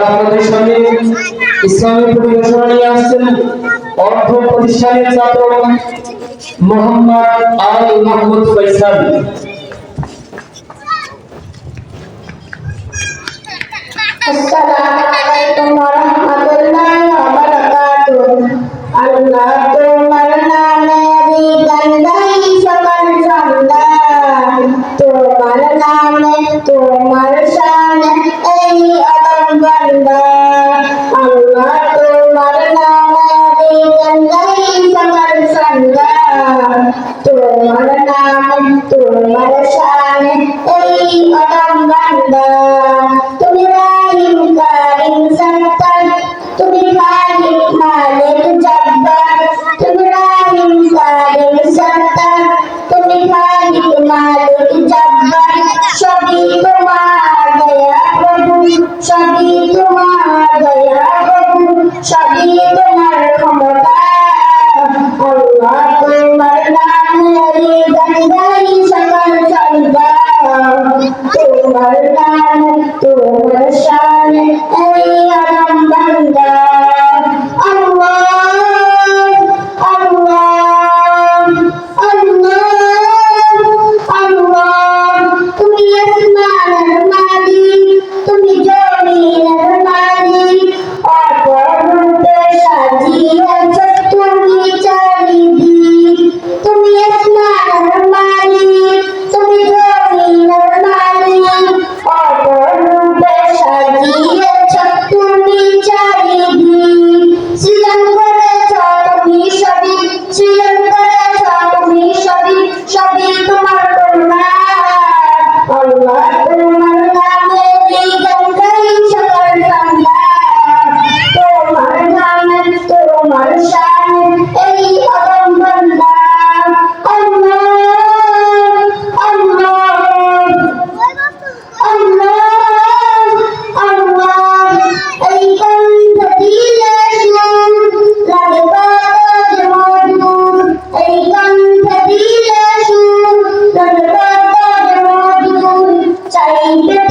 আপনাদের সামনে ইসলামী পরিবেশনা নিয়ে আসছেন অর্থ প্রতিষ্ঠানের ছাত্র মোহাম্মদ আল মাহমুদ ফয়সাল। আসসালামু আলাইকুম ওয়া রাহমাতুল্লাহি ওয়া বারাকাতুহু। আল্লাহ তোমার নামেরই গান গাই সকাল সন্ধ্যা, তোমার নামে তোমার শানে এই আদম বান্দা। আল্লাহ তোমার নামেরই গান গাই সকাল সন্ধ্যা, তোমার নামে তোমার শানে এই আদম বান্দা। তুমি রাহিম কারিম সত্তার, তুমি খালিক মালিক জব্বার। তুমি রাহিম কারিম সত্তার, তুমি খালিক মালিক জব্বার। সবই তোমার দয়া প্রভু, সবই তোমার দয়া প্রভু, সবই তোমার ক্ষমতা। আল্লাহ তোমার নামেরই গান গাই সকাল সন্ধ্যা, তোমার নাম তোমার শানে এই আদম বান্দা। আল্লাহ আল্লাহ আল্লাহ আল্লাহ, তুমি আসমানের মালিক, তুমি জমিনের মালিক। অপরূপে সাজিয়েছ তুমি চারিদিক। তুমি আসমানের মালিক, তুমি জমিনের মালিক। অপরূপে সাজিয়েছ তুমি চারিদিক। সৃজন করেছ তুমি সবই, সৃজন করেছ তুমি সবই, সবই তোমার করুণা। আল্লাহ তোমার নামেরই গান গাই সকাল সন্ধ্যা, তোমার নামে তোমার শানে এই আদম বান্দা। আল্লাহ আল্লাহ আল্লাহ আল্লাহ, এই কণ্ঠ দিলে সুর লাগে কত যে মধুর। এই কণ্ঠ দিলে সুর লাগে কত যে মধুর। চাইতে